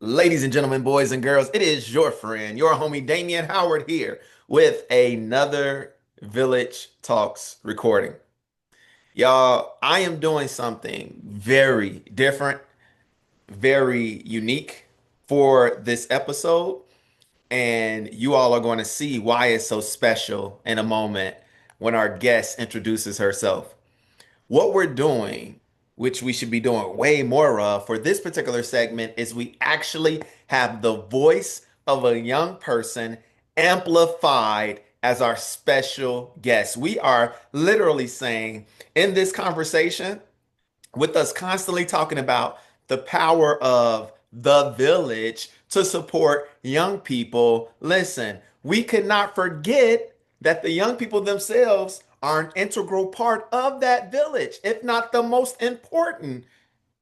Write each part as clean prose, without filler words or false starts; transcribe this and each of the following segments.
Ladies and gentlemen, boys and girls, it is your friend, your homie Damien Howard here with another Village Talks recording. Y'all, I am doing something very different, very unique for this episode, and you all are going to see why it's so special in a moment when our guest introduces herself. What we're doing, which we should be doing way more of for this particular segment, is we actually have the voice of a young person amplified as our special guest. We are literally saying in this conversation, with us constantly talking about the power of the village to support young people. Listen, we cannot forget that the young people themselves are an integral part of that village, if not the most important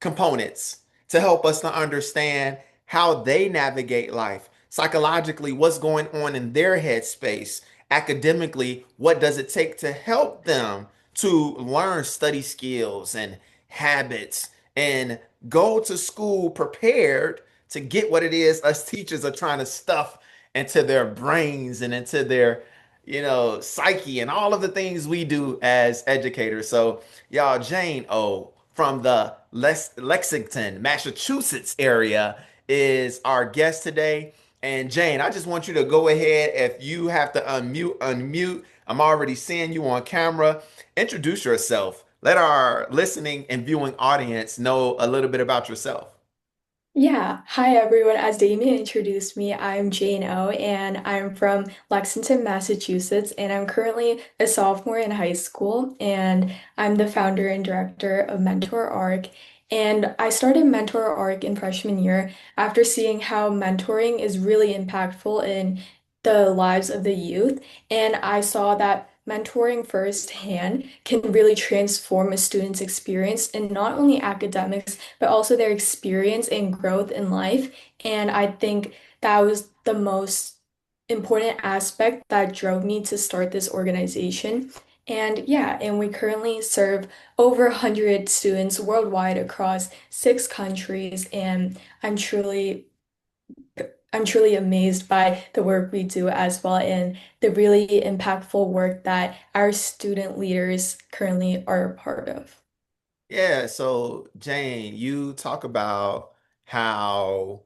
components to help us to understand how they navigate life. Psychologically, what's going on in their headspace. Academically, what does it take to help them to learn study skills and habits and go to school prepared to get what it is us teachers are trying to stuff into their brains and into their psyche and all of the things we do as educators. So, y'all, Jane O from the Lexington, Massachusetts area is our guest today. And Jane, I just want you to go ahead. If you have to unmute. I'm already seeing you on camera. Introduce yourself. Let our listening and viewing audience know a little bit about yourself. Yeah, hi everyone. As Damien introduced me, I'm Jane O, and I'm from Lexington, Massachusetts, and I'm currently a sophomore in high school, and I'm the founder and director of MentorArc. And I started MentorArc in freshman year after seeing how mentoring is really impactful in the lives of the youth, and I saw that mentoring firsthand can really transform a student's experience in not only academics but also their experience and growth in life. And I think that was the most important aspect that drove me to start this organization. And yeah, and we currently serve over 100 students worldwide across 6 countries. And I'm truly amazed by the work we do as well and the really impactful work that our student leaders currently are a part of. Yeah, so Jane, you talk about how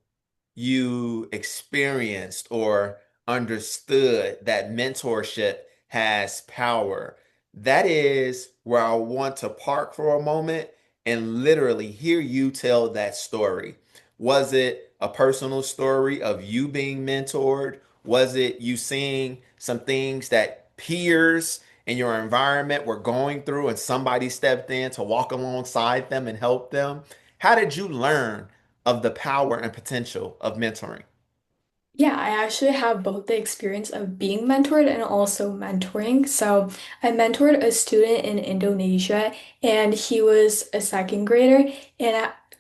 you experienced or understood that mentorship has power. That is where I want to park for a moment and literally hear you tell that story. Was it a personal story of you being mentored? Was it you seeing some things that peers in your environment were going through and somebody stepped in to walk alongside them and help them? How did you learn of the power and potential of mentoring? Yeah, I actually have both the experience of being mentored and also mentoring. So I mentored a student in Indonesia, and he was a second grader.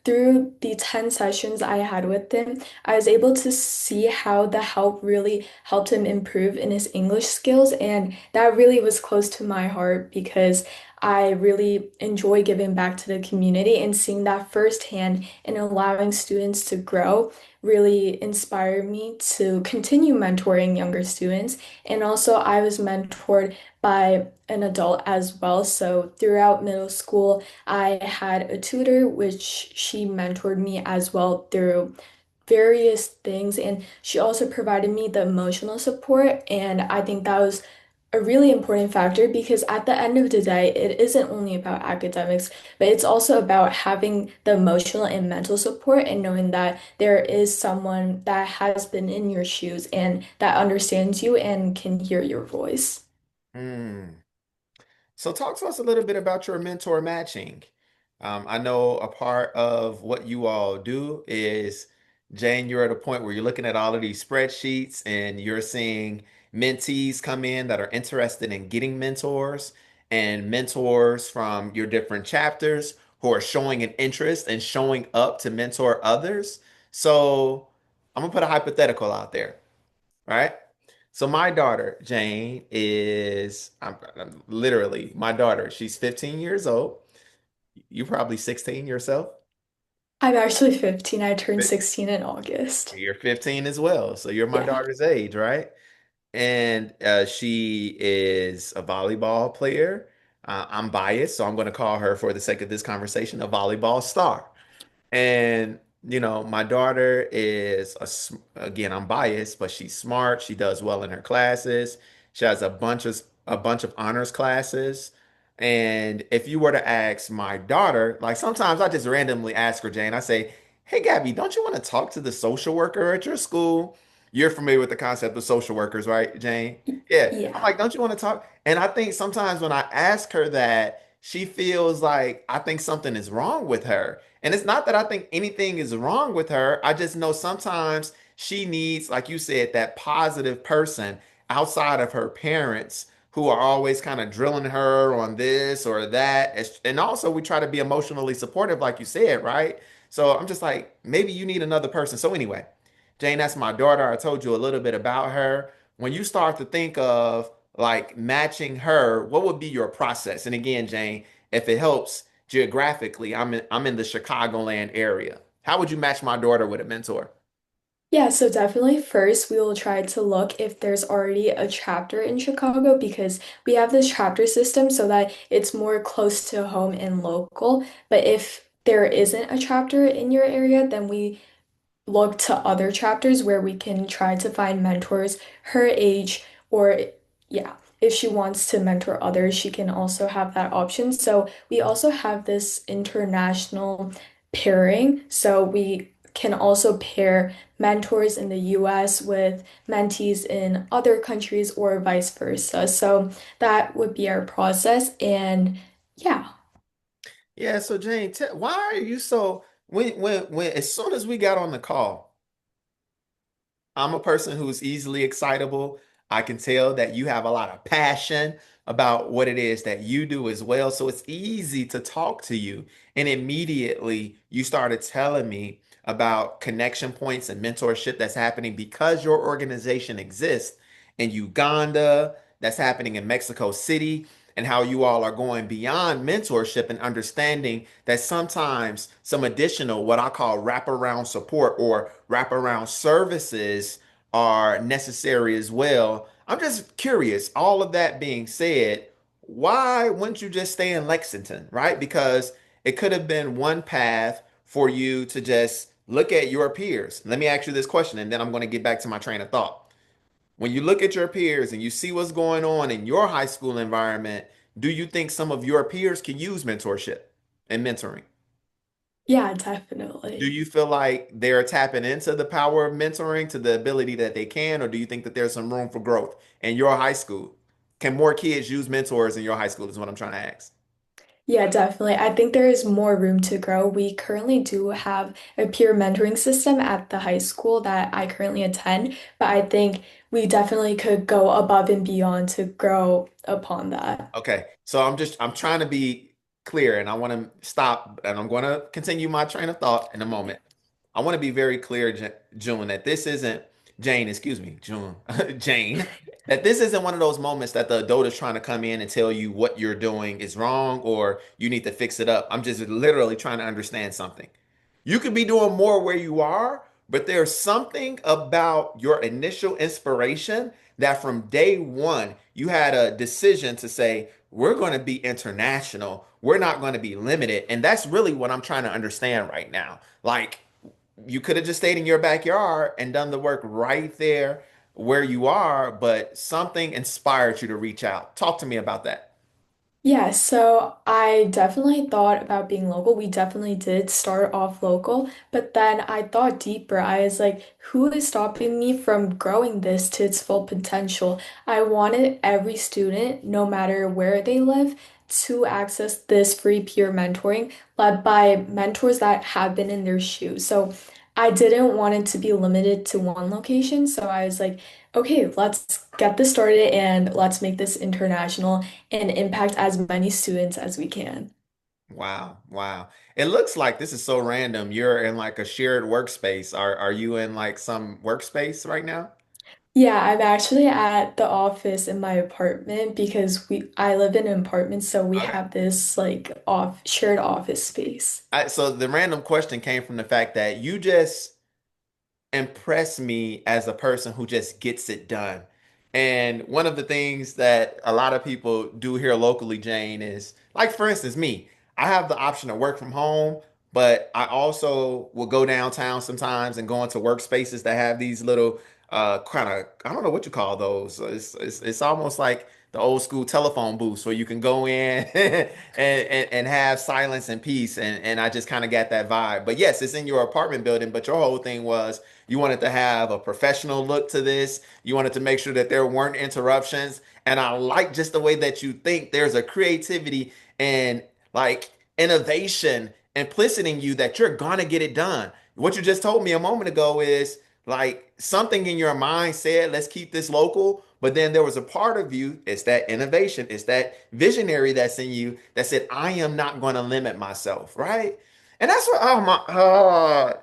Through the 10 sessions I had with him, I was able to see how the help really helped him improve in his English skills. And that really was close to my heart because I really enjoy giving back to the community, and seeing that firsthand and allowing students to grow really inspired me to continue mentoring younger students. And also, I was mentored by an adult as well. So, throughout middle school, I had a tutor, which she mentored me as well through various things. And she also provided me the emotional support. And I think that was a really important factor because at the end of the day, it isn't only about academics, but it's also about having the emotional and mental support and knowing that there is someone that has been in your shoes and that understands you and can hear your voice. Hmm. So talk to us a little bit about your mentor matching. I know a part of what you all do is, Jane, you're at a point where you're looking at all of these spreadsheets and you're seeing mentees come in that are interested in getting mentors and mentors from your different chapters who are showing an interest and showing up to mentor others. So I'm gonna put a hypothetical out there, right? So my daughter, Jane, I'm literally my daughter. She's 15 years old. You probably 16 yourself. I'm actually 15. I turned 16 in August. You're 15 as well, so you're my Yeah. daughter's age, right? And she is a volleyball player. I'm biased, so I'm going to call her, for the sake of this conversation, a volleyball star. And my daughter is again, I'm biased, but she's smart. She does well in her classes. She has a bunch of honors classes. And if you were to ask my daughter, like sometimes I just randomly ask her, Jane, I say, "Hey, Gabby, don't you want to talk to the social worker at your school?" You're familiar with the concept of social workers, right, Jane? Yeah. I'm Yeah. like, "Don't you want to talk?" And I think sometimes when I ask her that, she feels like I think something is wrong with her. And it's not that I think anything is wrong with her. I just know sometimes she needs, like you said, that positive person outside of her parents who are always kind of drilling her on this or that. And also, we try to be emotionally supportive, like you said, right? So I'm just like, maybe you need another person. So, anyway, Jane, that's my daughter. I told you a little bit about her. When you start to think of like matching her, what would be your process? And again, Jane, if it helps geographically, I'm in the Chicagoland area. How would you match my daughter with a mentor? Yeah, so definitely first we will try to look if there's already a chapter in Chicago because we have this chapter system so that it's more close to home and local. But if there isn't a chapter in your area, then we look to other chapters where we can try to find mentors her age or yeah, if she wants to mentor others, she can also have that option. So we also have this international pairing. So we can also pair mentors in the US with mentees in other countries or vice versa. So that would be our process. And yeah. Yeah, so Jane, why are you so when as soon as we got on the call, I'm a person who's easily excitable. I can tell that you have a lot of passion about what it is that you do as well. So it's easy to talk to you. And immediately you started telling me about connection points and mentorship that's happening because your organization exists in Uganda, that's happening in Mexico City, and how you all are going beyond mentorship and understanding that sometimes some additional, what I call wraparound support or wraparound services, are necessary as well. I'm just curious, all of that being said, why wouldn't you just stay in Lexington, right? Because it could have been one path for you to just look at your peers. Let me ask you this question, and then I'm going to get back to my train of thought. When you look at your peers and you see what's going on in your high school environment, do you think some of your peers can use mentorship and mentoring? Yeah, Do definitely. you feel like they're tapping into the power of mentoring to the ability that they can, or do you think that there's some room for growth in your high school? Can more kids use mentors in your high school, is what I'm trying to ask. Yeah, definitely. I think there is more room to grow. We currently do have a peer mentoring system at the high school that I currently attend, but I think we definitely could go above and beyond to grow upon that. Okay, so I'm trying to be clear and I want to stop and I'm going to continue my train of thought in a moment. I want to be very clear, June, that this isn't Jane, excuse me, June, Jane, that this isn't one of those moments that the adult is trying to come in and tell you what you're doing is wrong or you need to fix it up. I'm just literally trying to understand something. You could be doing more where you are, but there's something about your initial inspiration that from day one, you had a decision to say, we're going to be international. We're not going to be limited. And that's really what I'm trying to understand right now. Like, you could have just stayed in your backyard and done the work right there where you are, but something inspired you to reach out. Talk to me about that. Yeah, so I definitely thought about being local. We definitely did start off local, but then I thought deeper. I was like, who is stopping me from growing this to its full potential? I wanted every student, no matter where they live, to access this free peer mentoring led by mentors that have been in their shoes. So I didn't want it to be limited to one location. So I was like, okay, let's get this started and let's make this international and impact as many students as we can. Wow, wow. It looks like this is so random. You're in like a shared workspace. Are you in like some workspace right now? Yeah, I'm actually at the office in my apartment because I live in an apartment, so we Okay. have this like off shared office space. So the random question came from the fact that you just impress me as a person who just gets it done. And one of the things that a lot of people do here locally, Jane, is like, for instance, me, I have the option to work from home, but I also will go downtown sometimes and go into workspaces that have these little kind of, I don't know what you call those. It's almost like the old school telephone booths where you can go in and have silence and peace. And I just kind of got that vibe. But yes, it's in your apartment building, but your whole thing was you wanted to have a professional look to this. You wanted to make sure that there weren't interruptions. And I like just the way that you think. There's a creativity and like innovation implicit in you that you're gonna get it done. What you just told me a moment ago is like something in your mind said, let's keep this local. But then there was a part of you, it's that innovation, it's that visionary that's in you that said, I am not going to limit myself, right? And that's what, oh my,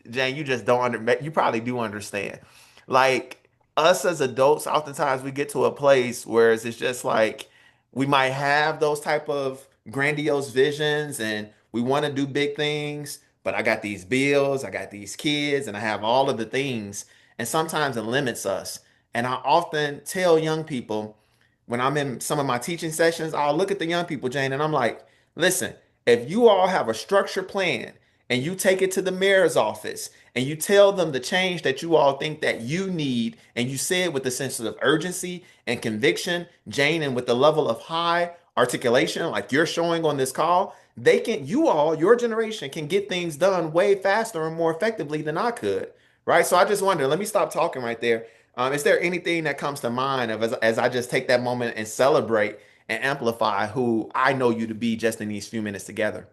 Jane, you just don't you probably do understand. Like us as adults, oftentimes we get to a place where it's just like we might have those type of grandiose visions and we want to do big things, but I got these bills, I got these kids, and I have all of the things. And sometimes it limits us. And I often tell young people when I'm in some of my teaching sessions, I'll look at the young people, Jane, and I'm like, listen, if you all have a structured plan and you take it to the mayor's office and you tell them the change that you all think that you need, and you say it with a sense of urgency and conviction, Jane, and with the level of high articulation like you're showing on this call, they can, you all, your generation can get things done way faster and more effectively than I could. Right. So I just wonder, let me stop talking right there. Is there anything that comes to mind of as I just take that moment and celebrate and amplify who I know you to be just in these few minutes together?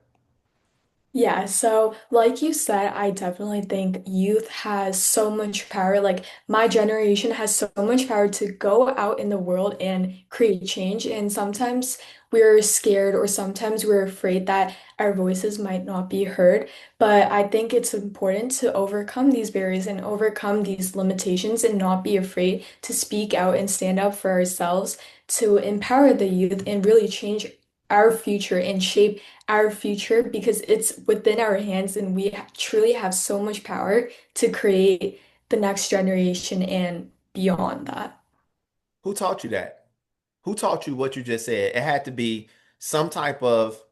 Yeah, so like you said, I definitely think youth has so much power. Like my generation has so much power to go out in the world and create change. And sometimes we're scared or sometimes we're afraid that our voices might not be heard. But I think it's important to overcome these barriers and overcome these limitations and not be afraid to speak out and stand up for ourselves to empower the youth and really change our future and shape our future because it's within our hands and we truly have so much power to create the next generation and beyond that. Who taught you that? Who taught you what you just said? It had to be some type of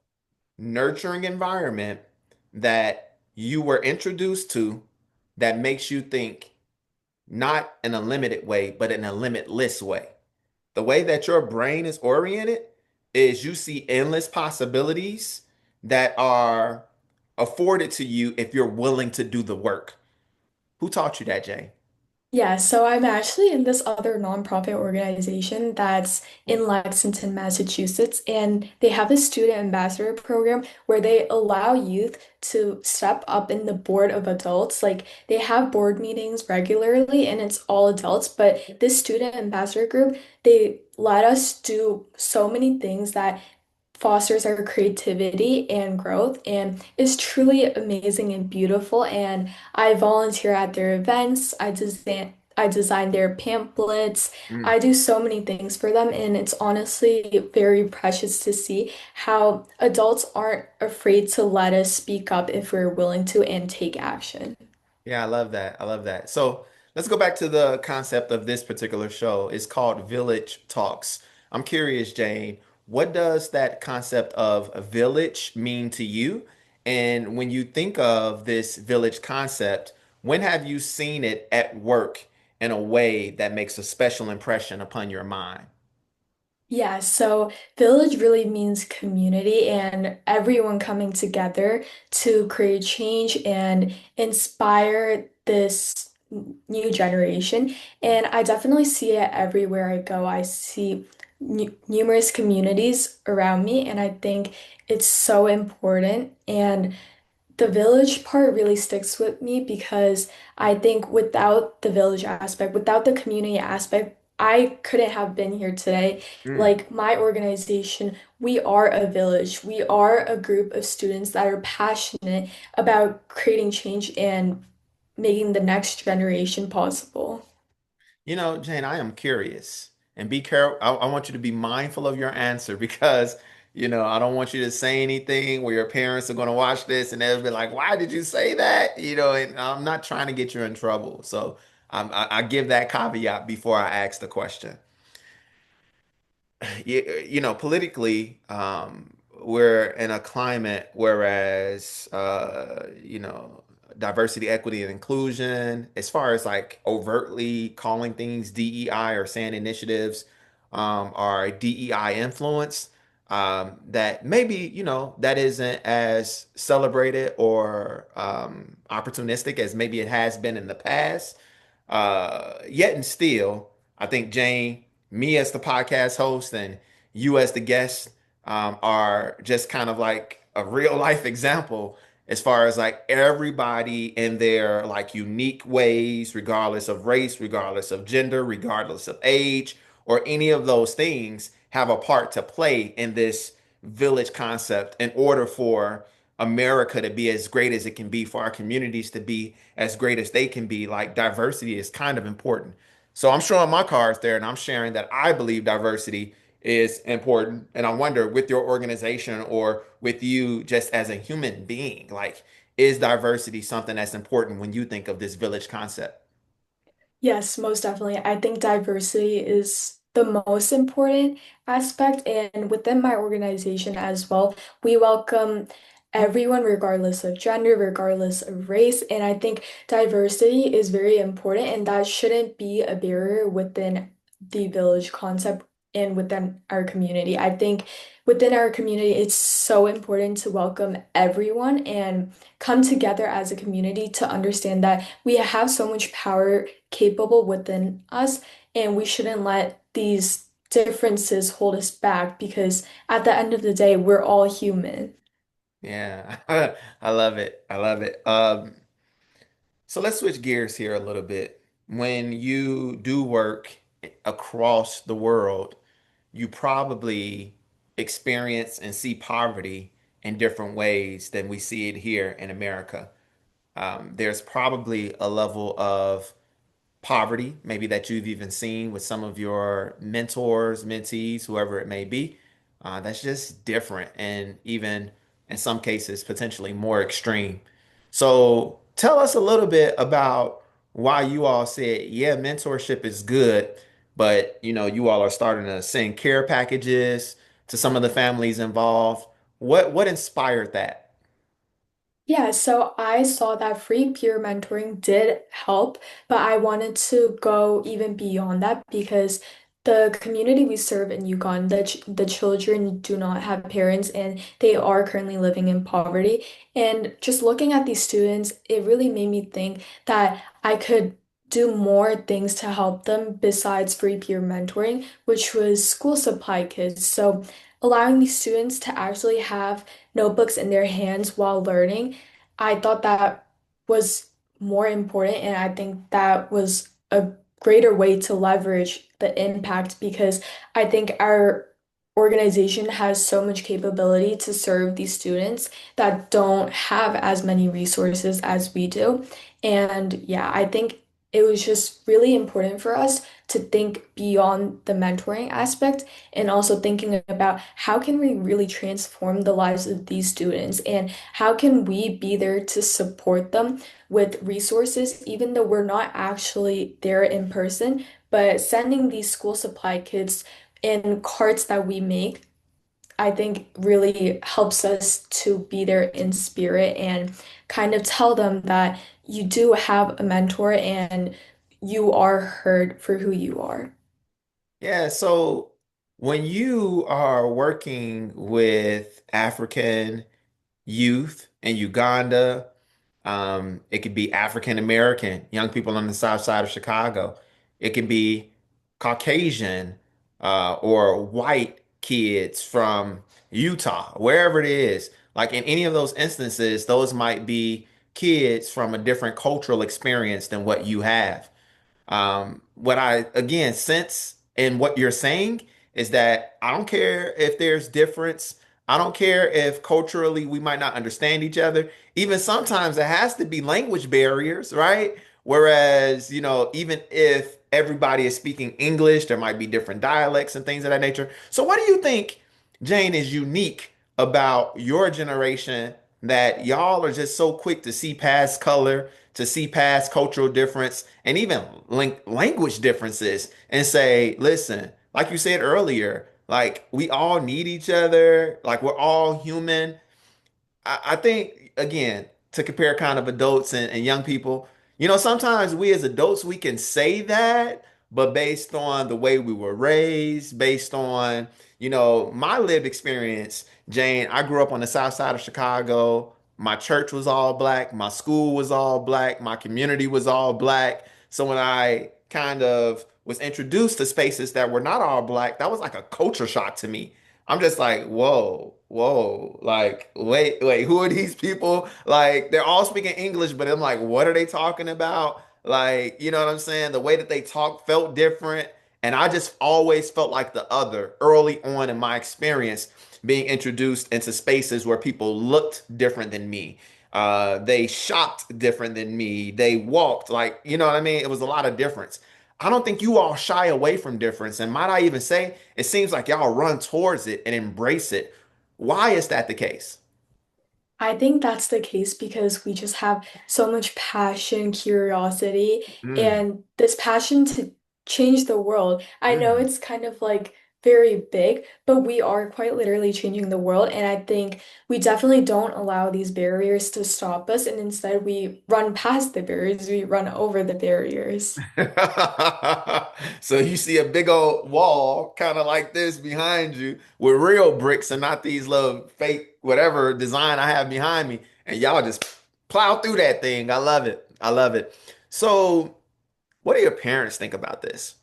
nurturing environment that you were introduced to that makes you think not in a limited way, but in a limitless way. The way that your brain is oriented is you see endless possibilities that are afforded to you if you're willing to do the work. Who taught you that, Jay? Yeah, so I'm actually in this other nonprofit organization that's in Lexington, Massachusetts, and they have a student ambassador program where they allow youth to step up in the board of adults. Like they have board meetings regularly and it's all adults, but this student ambassador group, they let us do so many things that fosters our creativity and growth and is truly amazing and beautiful. And I volunteer at their events. I design their pamphlets. Mm. I do so many things for them, and it's honestly very precious to see how adults aren't afraid to let us speak up if we're willing to and take action. Yeah, I love that. I love that. So let's go back to the concept of this particular show. It's called Village Talks. I'm curious, Jane, what does that concept of a village mean to you? And when you think of this village concept, when have you seen it at work in a way that makes a special impression upon your mind? Yeah, so village really means community and everyone coming together to create change and inspire this new generation. And I definitely see it everywhere I go. I see numerous communities around me, and I think it's so important. And the village part really sticks with me because I think without the village aspect, without the community aspect, I couldn't have been here today. Mm. Like my organization, we are a village. We are a group of students that are passionate about creating change and making the next generation possible. Jane, I am curious and be careful. I want you to be mindful of your answer because, I don't want you to say anything where your parents are going to watch this and they'll be like, why did you say that? And I'm not trying to get you in trouble. So I give that caveat before I ask the question. Politically, we're in a climate whereas, diversity, equity, and inclusion, as far as like overtly calling things DEI or saying initiatives, are DEI influenced, that maybe, that isn't as celebrated or opportunistic as maybe it has been in the past. Yet and still, I think Jane, me as the podcast host, and you as the guest, are just kind of like a real life example as far as like everybody in their like unique ways, regardless of race, regardless of gender, regardless of age, or any of those things, have a part to play in this village concept in order for America to be as great as it can be, for our communities to be as great as they can be. Like diversity is kind of important. So I'm showing my cards there and I'm sharing that I believe diversity is important. And I wonder with your organization or with you just as a human being, like, is diversity something that's important when you think of this village concept? Yes, most definitely. I think diversity is the most important aspect. And within my organization as well, we welcome everyone, regardless of gender, regardless of race. And I think diversity is very important, and that shouldn't be a barrier within the village concept and within our community. I think within our community, it's so important to welcome everyone and come together as a community to understand that we have so much power capable within us, and we shouldn't let these differences hold us back because at the end of the day, we're all human. Yeah, I love it. I love it. So let's switch gears here a little bit. When you do work across the world, you probably experience and see poverty in different ways than we see it here in America. There's probably a level of poverty, maybe that you've even seen with some of your mentors, mentees, whoever it may be. That's just different and even in some cases potentially more extreme. So tell us a little bit about why you all said, yeah, mentorship is good, but you all are starting to send care packages to some of the families involved. What inspired that? Yeah, so I saw that free peer mentoring did help, but I wanted to go even beyond that because the community we serve in Uganda, the children do not have parents and they are currently living in poverty. And just looking at these students, it really made me think that I could do more things to help them besides free peer mentoring, which was school supply kits. So allowing these students to actually have notebooks in their hands while learning, I thought that was more important, and I think that was a greater way to leverage the impact because I think our organization has so much capability to serve these students that don't have as many resources as we do. And yeah, I think it was just really important for us to think beyond the mentoring aspect and also thinking about how can we really transform the lives of these students and how can we be there to support them with resources even though we're not actually there in person, but sending these school supply kits in carts that we make, I think really helps us to be there in spirit and kind of tell them that you do have a mentor and you are heard for who you are. Yeah, so when you are working with African youth in Uganda, it could be African American, young people on the south side of Chicago. It could be Caucasian, or white kids from Utah, wherever it is. Like in any of those instances, those might be kids from a different cultural experience than what you have. What I again sense in what you're saying is that I don't care if there's difference. I don't care if culturally we might not understand each other. Even sometimes there has to be language barriers, right? Whereas, even if everybody is speaking English. There might be different dialects and things of that nature. So, what do you think, Jane, is unique about your generation that y'all are just so quick to see past color, to see past cultural difference, and even language differences, and say, listen, like you said earlier, like we all need each other, like we're all human. I think again to compare kind of adults and young people, sometimes we as adults we can say that, but based on the way we were raised, based on my lived experience, Jane, I grew up on the south side of Chicago. My church was all black, my school was all black, my community was all black. So when I kind of was introduced to spaces that were not all black, that was like a culture shock to me. I'm just like, whoa, whoa, like, wait, who are these people? Like, they're all speaking English, but I'm like, what are they talking about? Like, you know what I'm saying? The way that they talk felt different. And I just always felt like the other early on in my experience being introduced into spaces where people looked different than me. They shopped different than me. They walked like, you know what I mean? It was a lot of difference. I don't think you all shy away from difference. And might I even say, it seems like y'all run towards it and embrace it. Why is that the case? I think that's the case because we just have so much passion, curiosity, Mm, and this passion to change the world. I know mm. it's kind of like very big, but we are quite literally changing the world. And I think we definitely don't allow these barriers to stop us. And instead, we run past the barriers, we run over the barriers. So you see a big old wall kind of like this behind you with real bricks and not these little fake whatever design I have behind me. And y'all just plow through that thing. I love it. I love it. So, what do your parents think about this?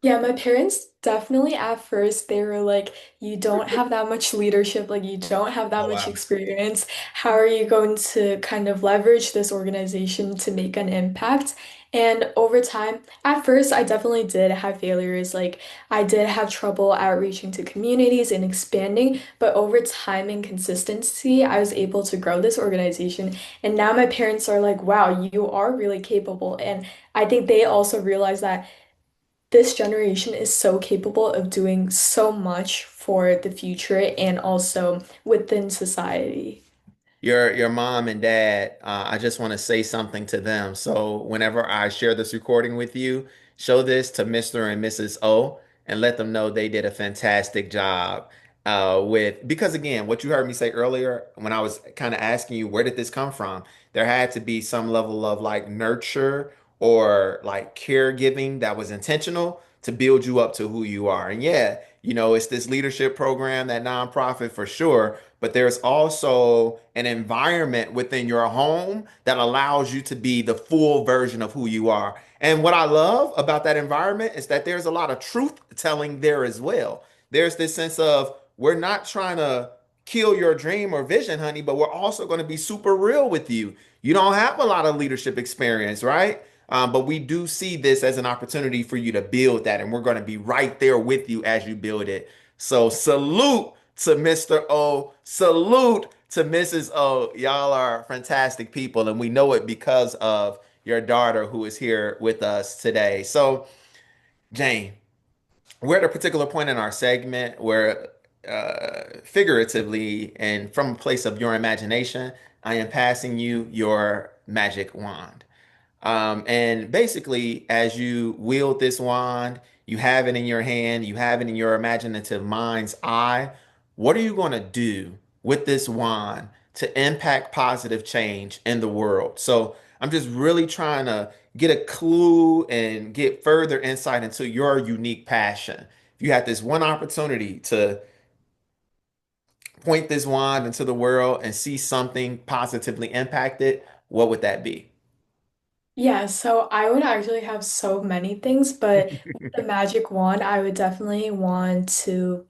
Yeah, my parents definitely at first they were like, you don't have that much leadership, like you don't have that Oh, much wow. experience. How are you going to kind of leverage this organization to make an impact? And over time, at first I definitely did have failures. Like I did have trouble outreaching to communities and expanding, but over time and consistency, I was able to grow this organization. And now my parents are like, wow, you are really capable. And I think they also realize that this generation is so capable of doing so much for the future and also within society. Your mom and dad, I just want to say something to them. So whenever I share this recording with you, show this to Mr. and Mrs. O and let them know they did a fantastic job with because again, what you heard me say earlier when I was kind of asking you where did this come from, there had to be some level of like nurture or like caregiving that was intentional to build you up to who you are. And yeah, it's this leadership program, that nonprofit for sure, but there's also an environment within your home that allows you to be the full version of who you are. And what I love about that environment is that there's a lot of truth telling there as well. There's this sense of we're not trying to kill your dream or vision, honey, but we're also going to be super real with you. You don't have a lot of leadership experience, right? But we do see this as an opportunity for you to build that, and we're going to be right there with you as you build it. So salute to Mr. O. Salute to Mrs. O. Y'all are fantastic people, and we know it because of your daughter who is here with us today. So, Jane, we're at a particular point in our segment where, figuratively and from a place of your imagination, I am passing you your magic wand. And basically, as you wield this wand, you have it in your hand, you have it in your imaginative mind's eye. What are you going to do with this wand to impact positive change in the world? So I'm just really trying to get a clue and get further insight into your unique passion. If you had this one opportunity to point this wand into the world and see something positively impacted, what would that be? Yeah, so I would actually have so many things, but with the magic wand, I would definitely want to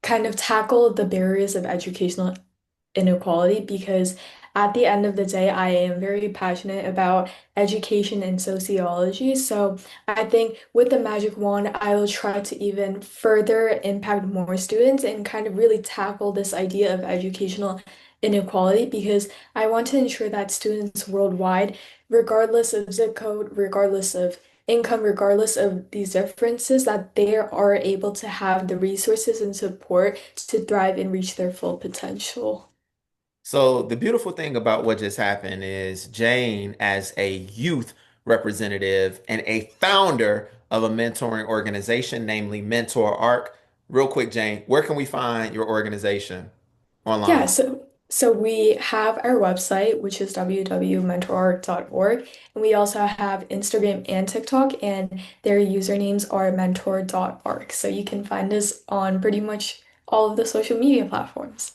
kind of tackle the barriers of educational inequality because at the end of the day, I am very passionate about education and sociology. So I think with the magic wand, I will try to even further impact more students and kind of really tackle this idea of educational inequality because I want to ensure that students worldwide, regardless of zip code, regardless of income regardless of these differences, that they are able to have the resources and support to thrive and reach their full potential. So the beautiful thing about what just happened is Jane, as a youth representative and a founder of a mentoring organization, namely MentorArc. Real quick, Jane, where can we find your organization Yeah, online? so we have our website, which is www.mentorarc.org, and we also have Instagram and TikTok, and their usernames are mentor.arc. So you can find us on pretty much all of the social media platforms.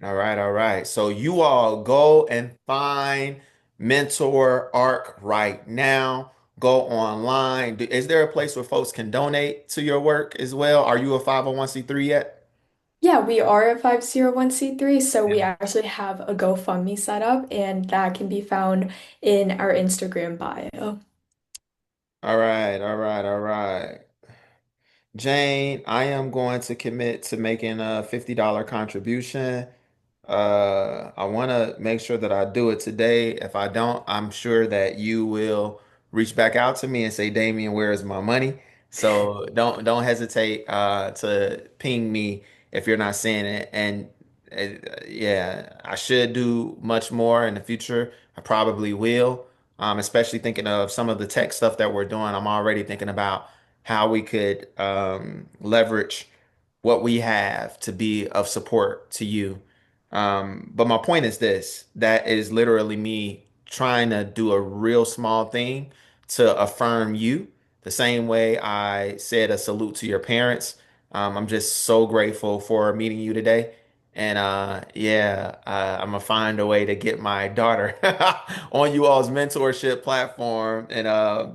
All right, all right. So you all go and find Mentor Arc right now. Go online. Is there a place where folks can donate to your work as well? Are you a 501c3 yet? Yeah, we are a 501(c)(3), so we actually have a GoFundMe set up, and that can be found in our Instagram bio. All right, all right, all right. Jane, I am going to commit to making a $50 contribution. I want to make sure that I do it today. If I don't, I'm sure that you will reach back out to me and say, Damien, where is my money? So don't hesitate to ping me if you're not seeing it. And yeah, I should do much more in the future. I probably will. Especially thinking of some of the tech stuff that we're doing. I'm already thinking about how we could leverage what we have to be of support to you. But my point is this, that is literally me trying to do a real small thing to affirm you the same way I said a salute to your parents. I'm just so grateful for meeting you today. And yeah, I'm gonna find a way to get my daughter on you all's mentorship platform and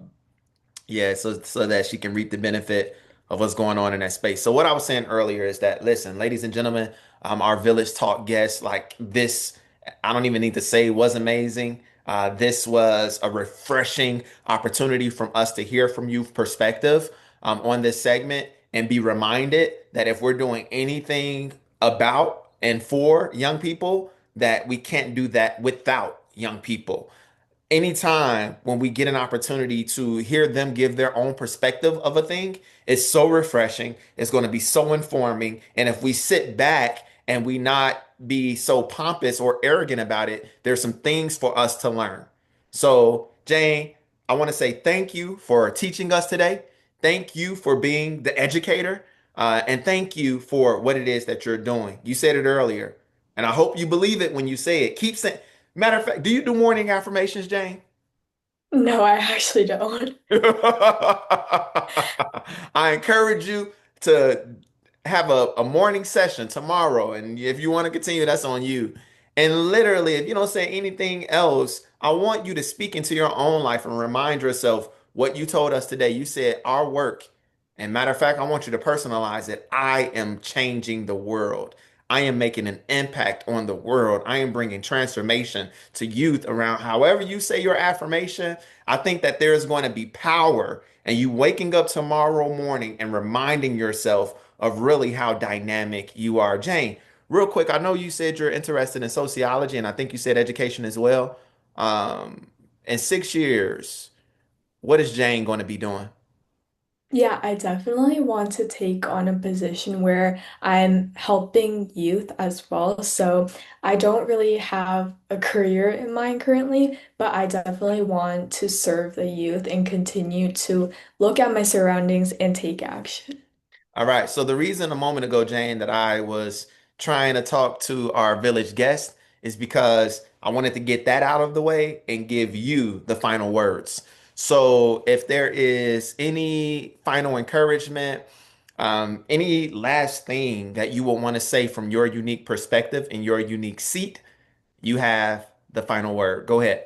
yeah, so that she can reap the benefit of what's going on in that space. So what I was saying earlier is that, listen, ladies and gentlemen, our Village Talk guest, like this, I don't even need to say was amazing. This was a refreshing opportunity from us to hear from you perspective on this segment and be reminded that if we're doing anything about and for young people, that we can't do that without young people. Anytime when we get an opportunity to hear them give their own perspective of a thing, it's so refreshing. It's going to be so informing. And if we sit back and we not be so pompous or arrogant about it, there's some things for us to learn. So, Jane, I want to say thank you for teaching us today. Thank you for being the educator. And thank you for what it is that you're doing. You said it earlier, and I hope you believe it when you say it. Keep saying, matter of fact, do you do morning affirmations, Jane? No, I actually don't. I encourage you to have a morning session tomorrow. And if you want to continue, that's on you. And literally, if you don't say anything else, I want you to speak into your own life and remind yourself what you told us today. You said our work. And matter of fact, I want you to personalize it. I am changing the world. I am making an impact on the world. I am bringing transformation to youth around however you say your affirmation. I think that there is going to be power and you waking up tomorrow morning and reminding yourself of really how dynamic you are. Jane, real quick, I know you said you're interested in sociology and I think you said education as well. Um, in 6 years, what is Jane going to be doing? Yeah, I definitely want to take on a position where I'm helping youth as well. So I don't really have a career in mind currently, but I definitely want to serve the youth and continue to look at my surroundings and take action. All right. So the reason a moment ago, Jane, that I was trying to talk to our village guest is because I wanted to get that out of the way and give you the final words. So if there is any final encouragement, any last thing that you will want to say from your unique perspective and your unique seat, you have the final word. Go ahead.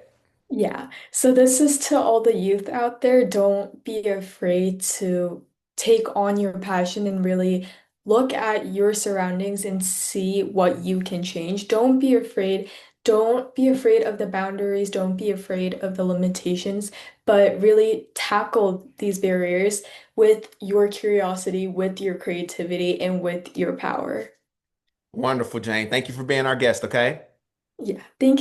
Yeah, so this is to all the youth out there. Don't be afraid to take on your passion and really look at your surroundings and see what you can change. Don't be afraid. Don't be afraid of the boundaries. Don't be afraid of the limitations, but really tackle these barriers with your curiosity, with your creativity, and with your power. Wonderful, Jane. Thank you for being our guest, okay? Yeah, thank